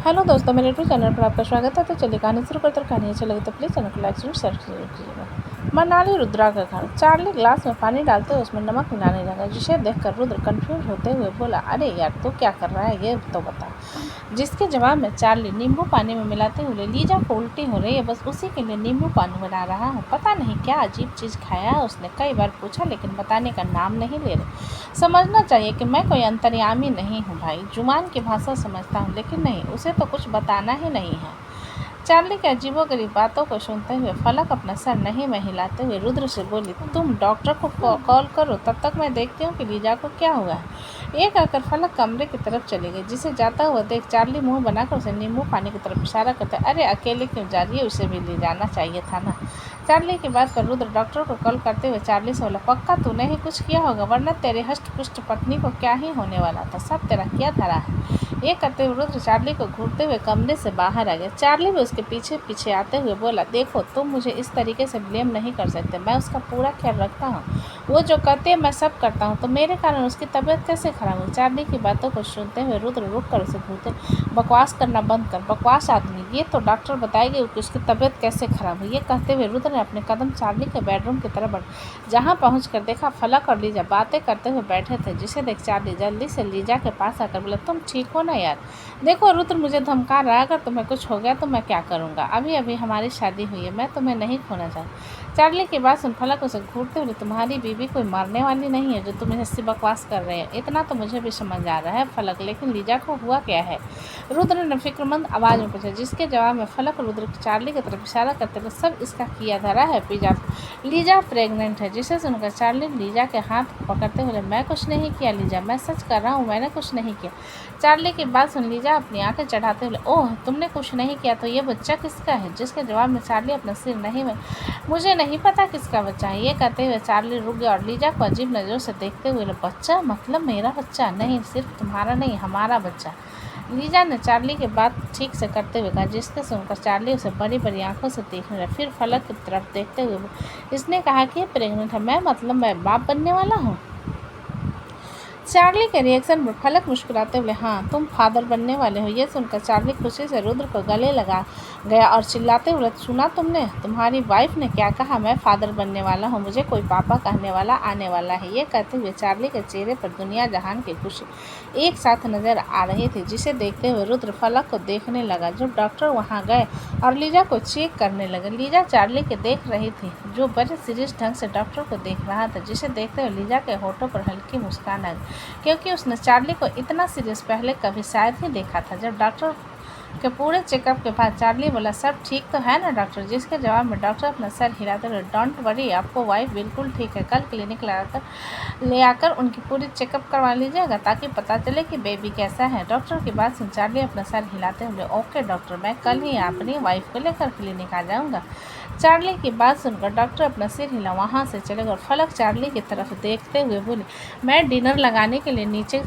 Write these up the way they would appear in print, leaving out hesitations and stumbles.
Hello दोस्तों, मेरे YouTube channel पर आपका स्वागत है। तो चलिए कहानी शुरू करते हैं। कहानी अच्छी लगी तो प्लीज़ चैनल को लाइक शेयर कीजिएगा। मनाली रुद्रा का घर। चार्ली ग्लास में पानी डालते हुए उसमें नमक मिलाने लगा, जिसे देखकर रुद्र कंफ्यूज होते हुए बोला, अरे यार, तू क्या कर रहा है, ये तो बता। जिसके जवाब में चार्ली नींबू पानी में मिलाते हुए, लीजा को उल्टी हो रही है, बस उसी के लिए नींबू पानी मिला रहा हूँ। पता नहीं क्या अजीब चीज़ खाया है उसने। कई बार पूछा लेकिन बताने का नाम नहीं ले रहे। समझना चाहिए कि मैं कोई अंतर्यामी नहीं हूँ भाई। जुबान की भाषा समझता हूँ लेकिन नहीं, उसे तो कुछ बताना ही नहीं है। चार्ली की अजीबोगरीब बातों को सुनते हुए फलक अपना सर नहीं में हिलाते हुए रुद्र से बोली, तुम डॉक्टर को कॉल करो, तब तक मैं देखती हूँ कि लीजा को क्या हुआ है। एक आकर फलक कमरे की तरफ चली गई, जिसे जाता हुआ देख चार्ली मुंह बनाकर उसे नींबू पानी की तरफ इशारा करते, अरे अकेले क्यों जा रही है, उसे भी ले जाना चाहिए था ना। चार्ली की बात पर रुद्र डॉक्टर को कॉल करते हुए चार्ली से बोला, पक्का तूने ही कुछ किया होगा, वरना तेरे हष्ट पुष्ट पत्नी को क्या ही होने वाला था। सब तेरा क्या धरा है। ये करते हुए रुद्र चार्ली को घूरते हुए कमरे से बाहर आ गया। चार्ली भी उसके पीछे पीछे आते हुए बोला, देखो तुम मुझे इस तरीके से ब्लेम नहीं कर सकते, मैं उसका पूरा ख्याल रखता हूँ। वो जो कहती है मैं सब करता हूँ, तो मेरे कारण उसकी तबीयत कैसे खराब हुई। चार्ली की बातों को सुनते हुए रुद्र रुक कर उसे घूरते, बकवास करना बंद कर, बकवास आदमी, ये तो डॉक्टर बताएगी कि उसकी तबीयत कैसे खराब हुई। ये कहते हुए रुद्र ने अपने कदम चार्ली के बेडरूम की तरफ बढ़े, जहाँ पहुँच कर देखा फलक और लीजा बातें करते हुए बैठे थे, जिसे देख चार्ली जल्दी से लीजा के पास आकर बोला, तुम ठीक हो ना यार। देखो रुद्र मुझे धमका रहा है, अगर तुम्हें कुछ हो गया तो मैं क्या करूँगा। अभी अभी हमारी शादी हुई है, मैं तुम्हें नहीं खोना चाहती। चार्ली की बात सुन फलक उसे घूरते हुए, तुम्हारी बीवी कोई मारने वाली नहीं है जो तुम ऐसी बकवास कर रहे हैं। इतना तो मुझे भी समझ आ रहा है फलक, लेकिन लीजा को हुआ क्या है। रुद्र ने फिक्रमंद आवाज़ में पूछा, जिसके जवाब में फलक रुद्र चार्ली की तरफ इशारा करते हुए, सब इसका किया धरा है। लीजा प्रेग्नेंट है। जिसे सुनकर चार्ली लीजा के हाथ पकड़ते हुए, मैं कुछ नहीं किया लीजा, मैं सच कर रहा हूँ, मैंने कुछ नहीं किया। चार्ली की बात सुन लीजा अपनी आंखें चढ़ाते हुए, ओह तुमने कुछ नहीं किया, तो ये बच्चा किसका है। जिसके जवाब में चार्ली अपना सिर नहीं में, मुझे नहीं पता किसका बच्चा है। ये कहते हुए चार्ली रुक गया और लीजा को अजीब नज़रों से देखते हुए, बच्चा मतलब मेरा बच्चा नहीं, सिर्फ तुम्हारा नहीं, हमारा बच्चा। लीजा ने चार्ली की बात ठीक से करते हुए कहा, जिसके सुनकर चार्ली उसे बड़ी बड़ी आंखों से देखने लगा। फिर फलक की तरफ देखते हुए इसने कहा कि प्रेग्नेंट है, मैं मतलब मैं बाप बनने वाला हूँ। चार्ली के रिएक्शन पर फलक मुस्कुराते हुए, हाँ तुम फादर बनने वाले हो। ये सुनकर चार्ली खुशी से रुद्र को गले लगा गया और चिल्लाते हुए, सुना तुमने, तुम्हारी वाइफ ने क्या कहा, मैं फादर बनने वाला हूँ, मुझे कोई पापा कहने वाला आने वाला है। ये कहते हुए चार्ली के चेहरे पर दुनिया जहान की खुशी एक साथ नजर आ रही थी, जिसे देखते हुए रुद्र फलक को देखने लगा। जब डॉक्टर वहाँ गए और लीजा को चेक करने लगे, लीजा चार्ली के देख रही थी, जो बड़े सीरियस ढंग से डॉक्टर को देख रहा था, जिसे देखते हुए लीजा के होठों पर हल्की मुस्कान आ गई, क्योंकि उसने चार्ली को इतना सीरियस पहले कभी शायद ही देखा था। जब डॉक्टर के पूरे चेकअप के बाद चार्ली बोला, सब ठीक तो है ना डॉक्टर। जिसके जवाब में डॉक्टर अपना सर हिलाते हुए, डोंट वरी, आपको वाइफ बिल्कुल ठीक है, कल क्लिनिक ले आकर उनकी पूरी चेकअप करवा लीजिएगा, ताकि पता चले कि बेबी कैसा है। डॉक्टर की बात सुन चार्ली अपना सर हिलाते हुए, ओके डॉक्टर, मैं कल ही अपनी वाइफ को लेकर क्लिनिक आ जाऊँगा। चार्ली की बात सुनकर डॉक्टर अपना सिर हिला वहाँ से चले गए और फलक चार्ली की तरफ देखते हुए बोली, मैं डिनर लगाने के लिए नीचे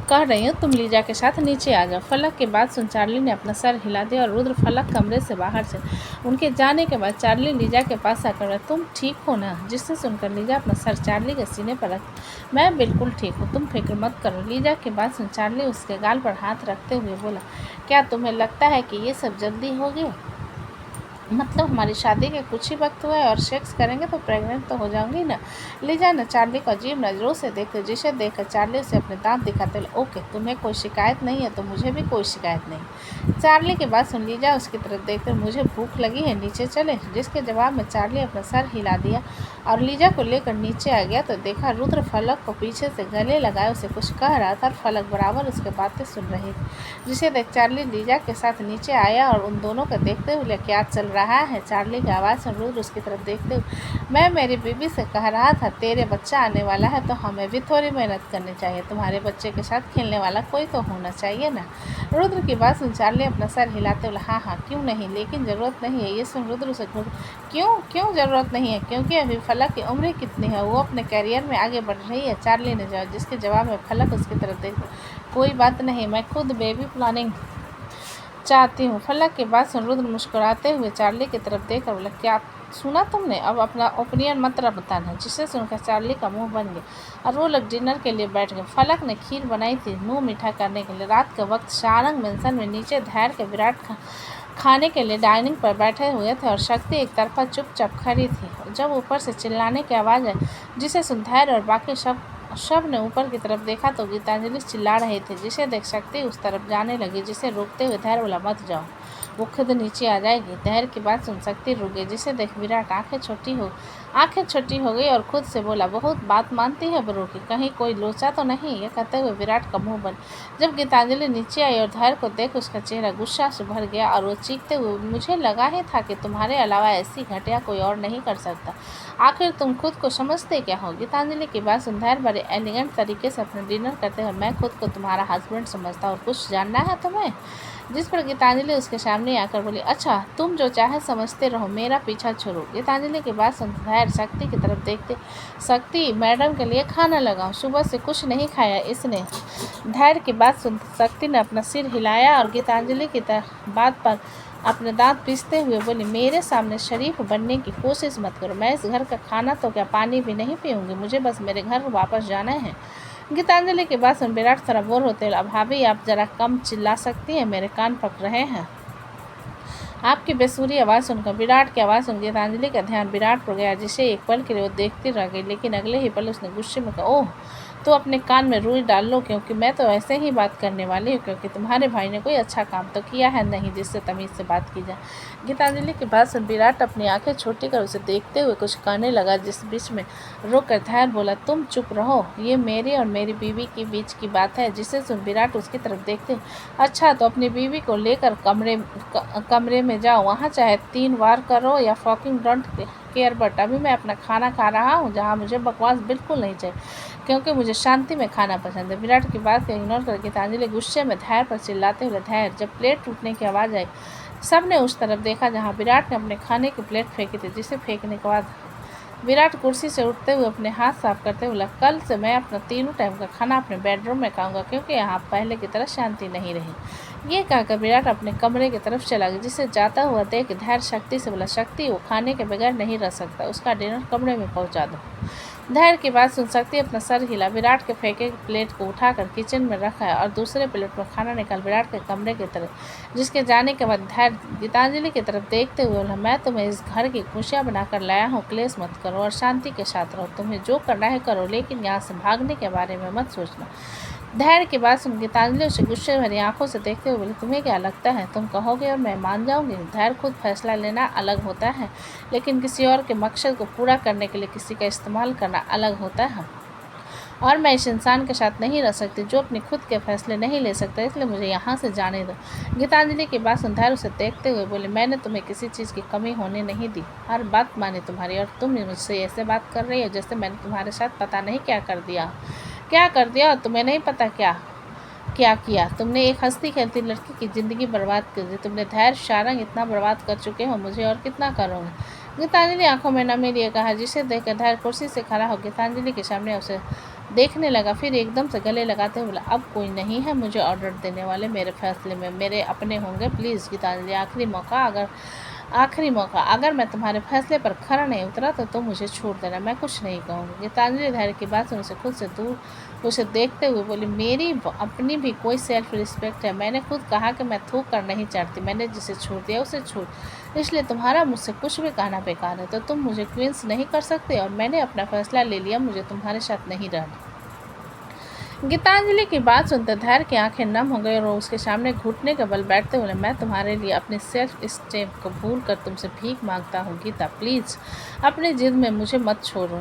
कह रही हूँ, तुम लीजा के साथ नीचे आ जाओ। फलक की बात सुन चार्ली ने अपना सर हिला दिया और रुद्र फलक कमरे से बाहर चले। उनके जाने के बाद चार्ली लीजा के पास आकर, तुम ठीक हो ना। जिससे सुनकर लीजा अपना सर चार्ली के सीने पर रख, मैं बिल्कुल ठीक हूँ, तुम फिक्र मत करो। लीजा की बात सुन चार्ली उसके गाल पर हाथ रखते हुए बोला, क्या तुम्हें लगता है कि ये सब जल्दी हो गया, मतलब हमारी शादी के कुछ ही वक्त हुआ है और सेक्स करेंगे तो प्रेग्नेंट तो हो जाऊंगी ना। लीजा ने चार्ली को अजीब नज़रों से देखते, जिसे देखकर चार्ली उसे अपने दांत दिखाते हुए, ओके तुम्हें कोई शिकायत नहीं है तो मुझे भी कोई शिकायत नहीं। चार्ली की बात सुन लीजा उसकी तरफ देखकर, मुझे भूख लगी है, नीचे चले। जिसके जवाब में चार्ली अपना सर हिला दिया और लीजा को लेकर नीचे आ गया, तो देखा रुद्र फलक को पीछे से गले लगाए उसे कुछ कह रहा था और फलक बराबर उसके बातें सुन रही थी, जिसे देख चार्ली लीजा के साथ नीचे आया और उन दोनों को देखते हुए, क्या चल रहा है। चार्ली की आवाज़ सुन रुद्र उसकी तरफ देखते हुए, मैं मेरी बीवी से कह रहा था, तेरे बच्चा आने वाला है तो हमें भी थोड़ी मेहनत करनी चाहिए, तुम्हारे बच्चे के साथ खेलने वाला कोई तो होना चाहिए ना। रुद्र की बात सुन चार्ली अपना सर हिलाते हुए, हाँ हाँ क्यों नहीं, लेकिन ज़रूरत नहीं है। ये सुन रुद्र उसे क्यों ज़रूरत नहीं है, क्योंकि अभी फलक की उम्र कितनी है, वो अपने करियर में आगे बढ़ रही है। चार्ली ने जवाब, जिसके जवाब में फलक उसकी तरफ देखते, कोई बात नहीं, मैं खुद बेबी प्लानिंग चाहती हूँ। फलक की बात सुन रुद्र मुस्कुराते हुए चार्ली की तरफ देखकर बोला, क्या सुना तुमने, अब अपना ओपिनियन मत बताना। जिसे सुनकर चार्ली का मुंह बन गया और वो लोग डिनर के लिए बैठ गए। फलक ने खीर बनाई थी मुंह मीठा करने के लिए। रात के वक्त शारंग मेंशन में नीचे धैर्य के विराट खाने के लिए डाइनिंग पर बैठे हुए थे और शक्ति एक तरफा चुपचाप खड़ी थी। जब ऊपर से चिल्लाने की आवाज़ आई जिसे सुन धैर्य और बाकी सब ने ऊपर की तरफ देखा तो गीतांजलि चिल्ला रहे थे। जिसे देख शक्ति उस तरफ जाने लगी। जिसे रोकते हुए धैर्य बोला, मत जाओ, वो खुद नीचे आ जाएगी। धैर्य की बात सुन शक्ति रुक गई। जिसे देख विराट आंखें छोटी हो गई और खुद से बोला, बहुत बात मानती है बरू की, कहीं कोई लोचा तो नहीं। ये कहते हुए विराट का मुंह बन। जब गीतांजलि नीचे आई और धैर्य को देख उसका चेहरा गुस्सा से भर गया और वो चीखते हुए, मुझे लगा ही था कि तुम्हारे अलावा ऐसी घटिया कोई और नहीं कर सकता। आखिर तुम खुद को समझते क्या हो। गीतांजलि की बात सुन धैर्य बड़े एलिगेंट तरीके से अपने डिनर करते हुए, मैं खुद को तुम्हारा हस्बैंड समझता और कुछ जानना है तुम्हें। जिस पर गीतांजलि उसके सामने आकर बोली, अच्छा तुम जो चाहे समझते रहो, मेरा पीछा छोड़ो। गीतांजलि की बात सुन धैर्य शक्ति की तरफ देखते, शक्ति मैडम के लिए खाना लगाओ, सुबह से कुछ नहीं खाया इसने। धैर्य की बात सुन शक्ति ने अपना सिर हिलाया और गीतांजलि की बात पर अपने दांत पीसते हुए बोली, मेरे सामने शरीफ बनने की कोशिश मत करो। मैं इस घर का खाना तो क्या पानी भी नहीं पीऊँगी, मुझे बस मेरे घर वापस जाना है। गीतांजलि के बाद सुन विराट थोड़ा बोर होते, अब भाभी आप जरा कम चिल्ला सकती हैं, मेरे कान पक रहे हैं। आपकी बेसुरी आवाज़ सुनकर विराट की आवाज़ सुन गीतांजलि का ध्यान विराट पर गया। जिसे एक पल के लिए वो देखती रह गई, लेकिन अगले ही पल उसने गुस्से में कहा, ओह तो अपने कान में रुई डाल लो, क्योंकि मैं तो ऐसे ही बात करने वाली हूँ, क्योंकि तुम्हारे भाई ने कोई अच्छा काम तो किया है नहीं जिससे तमीज़ से बात की जाए। गीतांजलि की बात सुन विराट अपनी आंखें छोटी कर उसे देखते हुए कुछ कहने लगा। जिस बीच में रोक कर धैर्य बोला, तुम चुप रहो, ये मेरी और मेरी बीवी के बीच की बात है। जिसे सुन विराट उसकी तरफ देखते, अच्छा तो अपनी बीवी को लेकर कमरे में जाओ, वहाँ चाहे 3 वार करो या फॉकिंग डोंट केयर, बट अभी मैं अपना खाना खा रहा हूँ, जहाँ मुझे बकवास बिल्कुल नहीं चाहिए, क्योंकि मुझे शांति में खाना पसंद है। विराट की बात को इग्नोर कर गीतांजलि गुस्से में धैर्य पर चिल्लाते हुए, धैर्य। जब प्लेट टूटने की आवाज़ आई सब ने उस तरफ देखा जहाँ विराट ने अपने खाने की प्लेट फेंकी थी। जिसे फेंकने के बाद विराट कुर्सी से उठते हुए अपने हाथ साफ करते हुए, कल से मैं अपना 3 टाइम का खाना अपने बेडरूम में खाऊंगा, क्योंकि यहाँ पहले की तरह शांति नहीं रही। ये कहकर विराट अपने कमरे की तरफ चला गया। जिसे जाता हुआ देख धैर्य शक्ति से बोला, शक्ति वो खाने के बगैर नहीं रह सकता, उसका डिनर कमरे में पहुँचा दो। धैर्य की बात सुन सकती अपना सर हिला। विराट के फेंके प्लेट को उठाकर किचन में रखा है और दूसरे प्लेट में खाना निकाल विराट के कमरे की तरफ। जिसके जाने के बाद धैर्य गीतांजलि की तरफ देखते हुए बोला, मैं तुम्हें इस घर की खुशियाँ बनाकर लाया हूँ, क्लेश मत करो और शांति के साथ रहो। तुम्हें जो करना है करो, लेकिन यहाँ से भागने के बारे में मत सोचना। धैर्य की बात सुन गीतांजलि उसे गुस्से भरी आंखों से देखते हुए बोली, तुम्हें क्या लगता है तुम कहोगे और मैं मान जाऊंगी। धैर्य खुद फैसला लेना अलग होता है, लेकिन किसी और के मकसद को पूरा करने के लिए किसी का इस्तेमाल करना अलग होता है। और मैं इस इंसान के साथ नहीं रह सकती जो अपने खुद के फैसले नहीं ले सकता, इसलिए मुझे यहाँ से जाने दो। गीतांजलि की बात सुन धैर्य उसे देखते हुए बोले, मैंने तुम्हें किसी चीज़ की कमी होने नहीं दी, हर बात मानी तुम्हारी, और तुम मुझसे ऐसे बात कर रही हो जैसे मैंने तुम्हारे साथ पता नहीं क्या कर दिया और तुम्हें नहीं पता क्या किया। तुमने एक हंसती खेलती लड़की की ज़िंदगी बर्बाद कर दी। तुमने धैर्य शारंग इतना बर्बाद कर चुके हो, मुझे और कितना करोगे। गीतांजलि आंखों में नमी लिए कहा। जिसे देखकर धैर्य कुर्सी से खड़ा हो गीतांजलि के सामने उसे देखने लगा, फिर एकदम से गले लगाते हुए बोला, अब कोई नहीं है मुझे ऑर्डर देने वाले, मेरे फैसले में मेरे अपने होंगे। प्लीज़ गीतांजलि, आखिरी मौका, अगर मैं तुम्हारे फैसले पर खरा नहीं उतरा तो तुम मुझे छोड़ देना, मैं कुछ नहीं कहूँगी। गीतांजलि धैर्य की बात सुन उसे खुद से दूर उसे देखते हुए बोली, मेरी अपनी भी कोई सेल्फ रिस्पेक्ट है। मैंने खुद कहा कि मैं थूक कर नहीं चाहती, मैंने जिसे छोड़ दिया उसे छोड़, इसलिए तुम्हारा मुझसे कुछ भी कहना बेकार है। तो तुम मुझे क्वींस नहीं कर सकते और मैंने अपना फैसला ले लिया, मुझे तुम्हारे साथ नहीं रहना। गीतांजलि की बात सुनते धैर्य की आंखें नम हो गई और वो उसके सामने घुटने के बल बैठते हुए, मैं तुम्हारे लिए अपनी सेल्फ स्टेम को भूल कर तुमसे भीख मांगता हूँ गीता, प्लीज़ अपनी जिद में मुझे मत छोड़ो।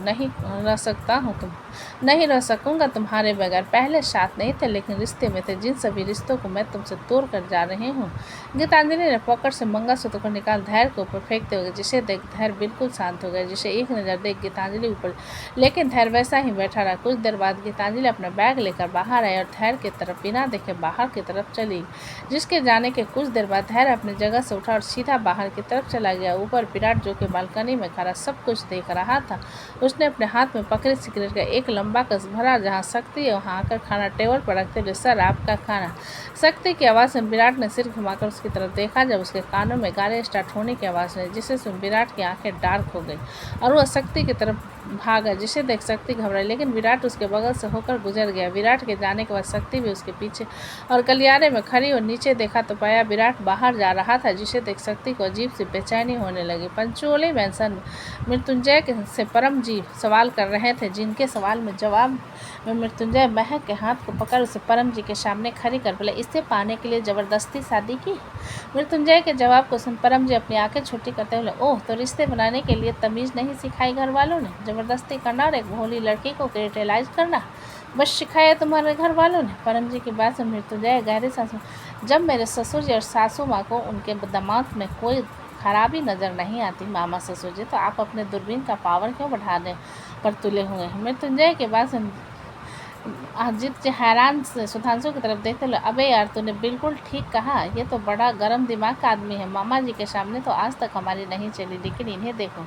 नहीं रह सकूँगा तुम्हारे बगैर। पहले साथ नहीं थे लेकिन रिश्ते में थे, जिन सभी रिश्तों को मैं तुमसे तोड़ कर जा रही हूँ। गीतांजलि ने पॉकेट से मंगलसूत्र को निकाल धैर्य के ऊपर फेंकते हुए, जिसे देख धैर्य बिल्कुल शांत हो गया। जिसे एक नज़र देख गीतांजलि ऊपर, लेकिन धैर्य वैसा ही बैठा रहा। कुछ देर बाद गीतांजलि अपना बैग लेकर बाहर आई और धैर्य की तरफ बिना देखे बाहर की तरफ चली। जिसके जाने के कुछ देर बाद धैर्य अपनी जगह से उठा और सीधा बाहर की तरफ चला गया। ऊपर विराट जो कि बालकनी में खड़ा सब कुछ देख रहा था, उसने अपने हाथ में पकड़ी सिगरेट का एक लंबा कस भरा। जहाँ शक्ति है वहाँ आकर खाना टेबल पर रखते हुए, सर आपका खाना। शक्ति की आवाज़ सुन विराट ने सिर घुमाकर उसकी तरफ देखा। जब उसके कानों में गाड़ी स्टार्ट होने की आवाज़ सुनी, जिसे सुन विराट की आंखें डार्क हो गई और वह शक्ति की तरफ भागा। जिसे देख शक्ति घबराई, लेकिन विराट उसके बगल से होकर गुजर गया। विराट के जाने के बाद शक्ति भी उसके पीछे और गलियारे में खड़ी और नीचे देखा तो पाया विराट बाहर जा रहा था। जिसे देख शक्ति को अजीब सी बेचैनी होने लगी। पंचोली मैंसन मृत्युंजय से परम जी सवाल कर रहे थे, जिनके सवाल में जवाब में मृत्युंजय महक के हाथ को पकड़ उसे परम जी के सामने खड़ी कर बोले, इसे पाने के लिए ज़बरदस्ती शादी की? मृत्युंजय के जवाब को सुन परम जी अपनी आंखें छोटी करते हुए, ओह, तो रिश्ते बनाने के लिए तमीज़ नहीं सिखाई घर वालों ने? ज़बरदस्ती करना और एक भोली लड़की को क्रिटिलाइज करना बस सिखाया तुम्हारे घर वालों ने? परम जी की बात सुन मृत्युंजय गहरे सांस में, जब मेरे ससुर जी और सासू माँ को उनके दिमाग में कोई खराबी नज़र नहीं आती मामा ससुर जी, तो आप अपने दूरबीन का पावर क्यों बढ़ाने पर तुले हुए हैं? मृत्युंजय के बाद सुन अजित हैरान से सुधांशु की तरफ देखते हुए, अबे यार, तूने बिल्कुल ठीक कहा, ये तो बड़ा गर्म दिमाग का आदमी है। मामा जी के सामने तो आज तक हमारी नहीं चली, लेकिन इन्हें देखो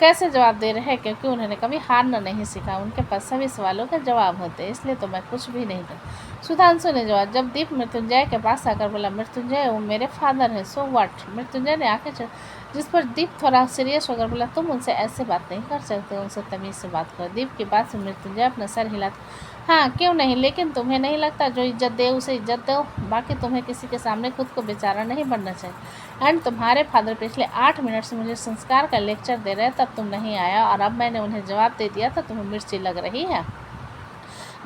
कैसे जवाब दे रहे हैं, क्योंकि उन्होंने कभी हारना नहीं सीखा। उनके पास सभी सवालों के जवाब होते, इसलिए तो मैं कुछ भी नहीं कर। सुधांशु ने जवाब जब दीप मृत्युंजय के पास आकर बोला, मृत्युंजय वो मेरे फादर है, सो व्हाट? मृत्युंजय ने आंखें जिस पर दीप थोड़ा सीरियस होकर बोला, तुम उनसे ऐसे बात नहीं कर सकते, उनसे तमीज़ से बात करो। दीप की बात से मृत्युंजय अपना सर हिलाता, हाँ क्यों नहीं, लेकिन तुम्हें नहीं लगता जो इज्जत दे उसे इज्जत दो? बाकी तुम्हें किसी के सामने खुद को बेचारा नहीं बनना चाहिए। एंड तुम्हारे फादर पिछले 8 मिनट से मुझे संस्कार का लेक्चर दे रहे, तब तुम नहीं आया और अब मैंने उन्हें जवाब दे दिया तो तुम्हें मिर्ची लग रही है।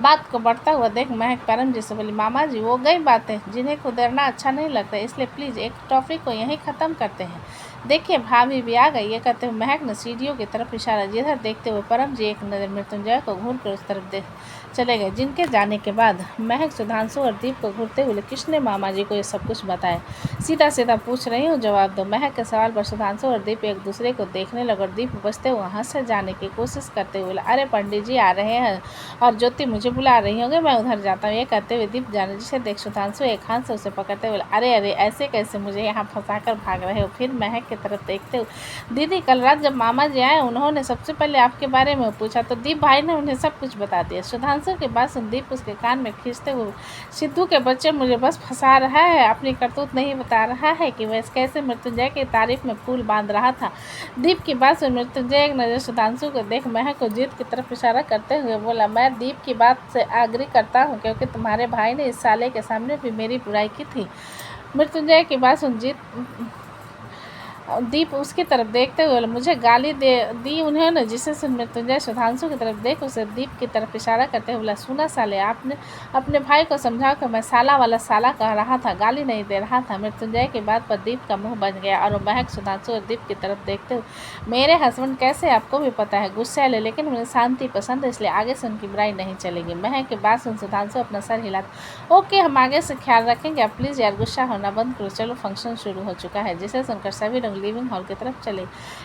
बात को बढ़ता हुआ देख महक परम जी से बोली, मामा जी वो गई बातें जिन्हें कुदेरना अच्छा नहीं लगता, इसलिए प्लीज़ एक टॉपिक को यहीं ख़त्म करते हैं। देखिए भाभी भी आ गई। ये कहते हुए महक ने सीढ़ियों की तरफ इशारा, जिधर देखते हुए परम जी एक नज़र मृत्युंजय को घूर कर उस तरफ देख चले गए। जिनके जाने के बाद महक सुधांशु और दीप को घूरते हुए, किसने मामा जी को ये सब कुछ बताया? सीधा सीधा पूछ रही हूँ, जवाब दो। महक के सवाल पर सुधांशु और दीप एक दूसरे को देखने लगे और दीप बचते हुए वहाँ से जाने की कोशिश करते हुए, अरे पंडित जी आ रहे हैं और ज्योति मुझे बुला रही होंगे, मैं उधर जाता हूँ। ये कहते हुए दीप जाने, जिसे देख सुधांशु एक हाथ से उसे पकड़ते हुए, अरे अरे ऐसे कैसे मुझे यहाँ फंसा कर भाग रहे हो? फिर महक की तरफ देखते हुए, दीदी कल रात जब मामा जी आए उन्होंने सबसे पहले आपके बारे में पूछा तो दीप भाई ने उन्हें सब कुछ बता दिया। सुधांशु के बाद संदीप उसके कान में खींचते हुए, सिद्धू के बच्चे मुझे बस फंसा रहा है, अपनी करतूत नहीं बता रहा है कि वह कैसे मृत्युंजय की तारीफ में फूल बांध रहा था। दीप की बात सुन मृत्युंजय एक नज़र सुधांशु को देख महक को जीत की तरफ इशारा करते हुए बोला, मैं दीप की बात से एग्री करता हूँ, क्योंकि तुम्हारे भाई ने इस साले के सामने भी मेरी बुराई की थी। मृत्युंजय की बात सुन दीप उसकी तरफ देखते हुए, मुझे गाली दी उन्होंने, जिसे सुन मृत्युंजय सुधांशु की तरफ देख उसे दीप की तरफ इशारा करते हुए बोला, सुना साले, आपने अपने भाई को समझाओ कि मैं साला वाला साला कह रहा था, गाली नहीं दे रहा था। मृत्युंजय की बात पर दीप का मुंह बन गया और महक सुधांशु और दीप की तरफ देखते हुए, मेरे हस्बैंड कैसे आपको भी पता है गुस्सैल है, लेकिन मुझे शांति पसंद है, इसलिए आगे से उनकी बुराई नहीं चलेगी। महक की बात सुन सुधांशु अपना सर हिलाता, ओके हम आगे से ख्याल रखेंगे, आप प्लीज़ यार गुस्सा होना बंद करो, चलो फंक्शन शुरू हो चुका है। जिसे सुनकर सभी लोग लिविंग हॉल की तरफ चले,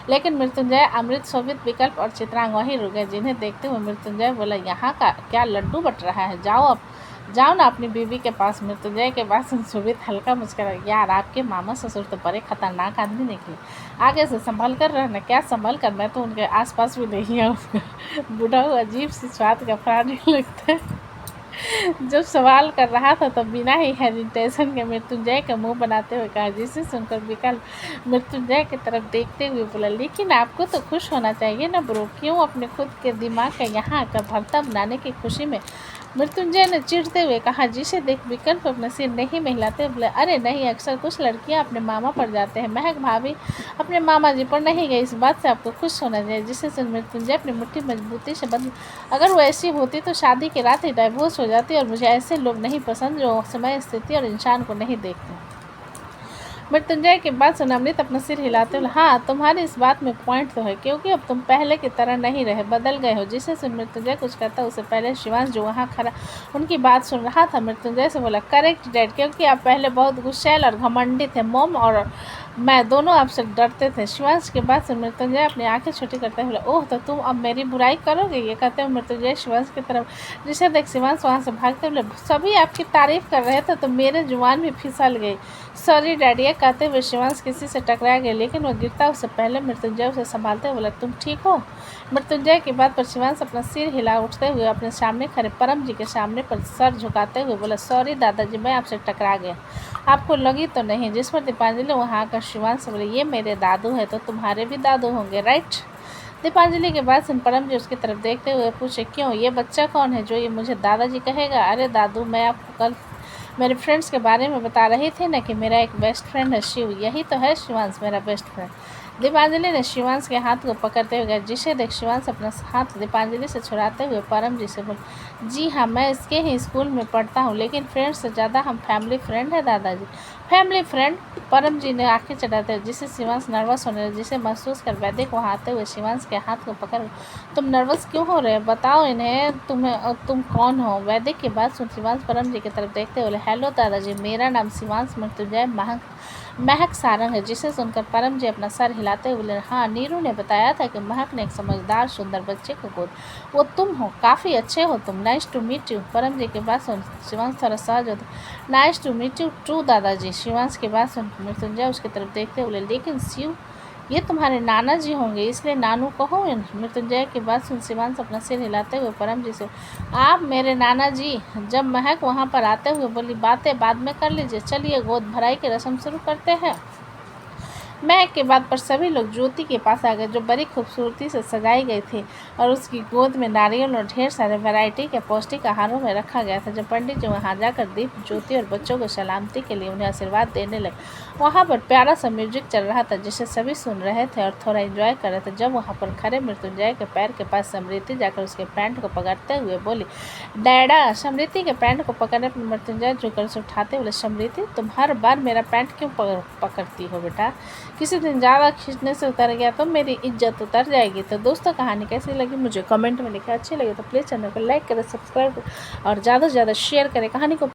लेकिन मृत्युंजय, अमृत, शोभित, विकल्प और चित्रांग वहीं रुक गए, जिन्हें देखते हुए मृत्युंजय बोला, यहाँ का क्या लड्डू बट रहा है, जाओ ना अपनी बीवी के पास। मृत्युंजय के पास शोभित हल्का मुस्कुरा, यार आपके मामा ससुर तो बड़े खतरनाक आदमी निकले, आगे से संभल कर रहना। क्या संभल कर, मैं तो उनके आसपास भी नहीं आऊँगा। बूढ़ा हुआ अजीब सी स्वाद का प्राणी लगता है। जब सवाल कर रहा था तो बिना ही हेजिटेशन के मृत्युंजय का मुंह बनाते हुए कहा, जिसे सुनकर विकल्प मृत्युंजय की तरफ देखते हुए बोला, लेकिन आपको तो खुश होना चाहिए ना ब्रो, क्यों अपने खुद के दिमाग का यहाँ आकर भरता बनाने की खुशी में? मृत्युंजय ने चिढ़ते हुए कहा, जिसे देख विकल्प अपना सिर नहीं महिलाते बोले, अरे नहीं, अक्सर कुछ लड़कियां अपने मामा पर जाते हैं, महक भाभी अपने मामा जी पर नहीं गई, इस बात से आपको खुश होना चाहिए। जिसे सुन मृत्युंजय अपनी मुट्ठी मजबूती से बंद, अगर वो ऐसी होती तो शादी की रात ही डाइवोर्स हो जाती, और मुझे ऐसे लोग नहीं पसंद जो समय, स्थिति और इंसान को नहीं देखते। मृत्युंजय की बात सुन अमृत अपना सिर हिलाते हुए, हाँ तुम्हारी इस बात में पॉइंट तो है, क्योंकि अब तुम पहले की तरह नहीं रहे, बदल गए हो। जिसे सुन मृत्युंजय कुछ कहता उससे पहले शिवांश जो वहाँ खड़ा उनकी बात सुन रहा था, मृत्युंजय से बोला, करेक्ट डैड, क्योंकि आप पहले बहुत गुस्सैल और घमंडी थे। मैं दोनों आपसे डरते थे। शिवांश के बाद से मृत्युंजय अपनी आंखें छोटी करते हुए, ओह तो तुम अब मेरी बुराई करोगे, ये कहते हुए मृत्युंजय शिवांश की तरफ, जिसे देख शिवांश वहां से भागते हुए, सभी आपकी तारीफ कर रहे थे तो मेरे जुबान भी फिसल गई। सॉरी डैडी, ये कहते हुए शिवांश किसी से टकरा गया, लेकिन वह गिरता उससे पहले मृत्युंजय उसे संभालते हुए बोला, तुम ठीक हो? मृत्युंजय की बात पर शिवांश अपना सिर हिला उठते हुए अपने सामने खड़े परम जी के सामने पर सर झुकाते हुए बोला, सॉरी दादाजी, मैं आपसे टकरा गया। आपको लगी तो नहीं? जिस पर दीपांजलि वहाँ आकर शिवांश से बोले, ये मेरे दादू है तो तुम्हारे भी दादू होंगे राइट? दीपांजलि के बाद परम जी उसकी तरफ देखते हुए पूछे, क्यों, ये बच्चा कौन है जो ये मुझे दादाजी कहेगा? अरे दादू, मैं आपको कल मेरे फ्रेंड्स के बारे में बता रही थी ना कि मेरा एक बेस्ट फ्रेंड है शिव, यही तो है शिवांश मेरा बेस्ट फ्रेंड। दीपांजलि ने शिवांश के हाथ को पकड़ते हुए गया, जिसे देख शिवांश अपना हाथ दीपांजलि से छुड़ाते हुए परम जी से बोले, जी हाँ, मैं इसके ही स्कूल में पढ़ता हूँ, लेकिन फ्रेंड से ज़्यादा हम फैमिली फ्रेंड है दादाजी। Family friend? परम जी ने आंखें चढ़ाते हुए, जिसे शिवांश नर्वस होने लगे, जिसे महसूस कर वैदिक वहाँ आते हुए शिवांश के हाथ को पकड़, तुम नर्वस क्यों हो रहे हो, बताओ इन्हें तुम कौन हो? वैदिक की बात सुन शिवांश परम जी की तरफ देखते हुए, हेलो दादाजी, मेरा नाम शिवांश मृत्युंजय महक सारंग है। जिसे सुनकर परम जी अपना सर हिलाते हुए बोले, हाँ, नीरू ने बताया था कि महक ने एक समझदार सुंदर बच्चे को गोद, वो तुम हो, काफ़ी अच्छे हो तुम, नाइस टू मीट यू। परम जी के बाद सुन शिवांश थोड़ा सहज होता, nice to meet you too दादाजी। शिवांश के बाद सुन मृत्युंजय उसकी तरफ देखते हुए, लेकिन शिव, ये तुम्हारे नाना जी होंगे, इसलिए नानू कहो। मृत्युंजय की बात सुन शिवांश अपना सिर हिलाते हुए परम जी से, आप मेरे नाना जी? जब महक वहाँ पर आते हुए बोली, बातें बाद में कर लीजिए, चलिए गोद भराई की रस्म शुरू करते हैं। महक के बाद पर सभी लोग ज्योति के पास आ गए, जो बड़ी खूबसूरती से सजाई गई थी और उसकी गोद में नारियल और ढेर सारे वैरायटी के पौष्टिक आहारों में रखा गया था। जब पंडित जी वहाँ जाकर दीप ज्योति और बच्चों को सलामती के लिए उन्हें आशीर्वाद देने लगे, वहाँ पर प्यारा सा म्यूजिक चल रहा था, जिसे सभी सुन रहे थे और थोड़ा एंजॉय कर रहे थे। जब वहाँ पर खड़े मृत्युंजय के पैर के पास समृद्धि जाकर उसके पैंट को पकड़ते हुए बोली, डैडा। समृद्धि के पैंट को पकड़ने पर मृत्युंजय झुककर उसे उठाते हुए, समृद्धि, तुम हर बार मेरा पैंट क्यों पकड़ती हो बेटा? किसी दिन ज़्यादा खींचने से उतर गया तो मेरी इज्जत उतर जाएगी। तो दोस्तों, कहानी कैसी लगी मुझे कमेंट में लिखें, अच्छी लगी तो प्लीज़ चैनल को लाइक करें, सब्सक्राइब करें और ज़्यादा से ज़्यादा शेयर करें कहानी को।